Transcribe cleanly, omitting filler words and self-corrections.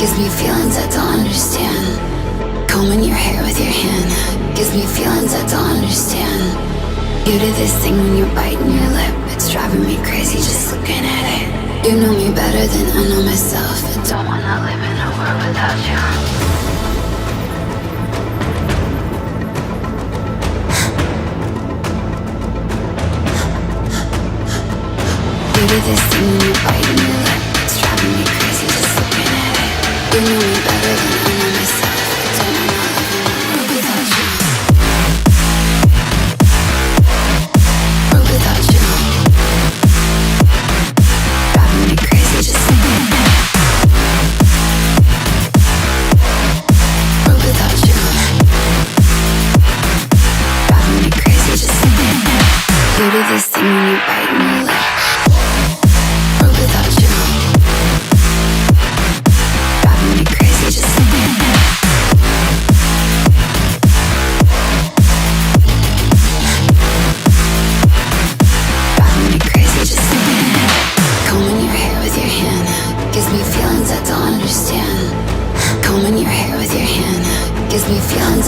gives me feelings I don't understand. Combing your hair with your hand gives me feelings I don't understand. You do this thing when you're biting your lip, it's driving me crazy just looking at it. You know me better than I know myself. I don't wanna live in a world without you. You do this thing when you're biting your lip, it's driving me crazy just looking at it. You know me better than I know myself. I don't wanna live in a world without you. World without you. Driving me crazy just looking at it. World without you. Driving me crazy just looking at it. You do this thing when you're biting your lip. Without you, driving me crazy just looking at it. Driving me crazy just looking at it. Combing your hair with your hand gives me feelings I don't understand. Combing your hair with your hand gives me feelings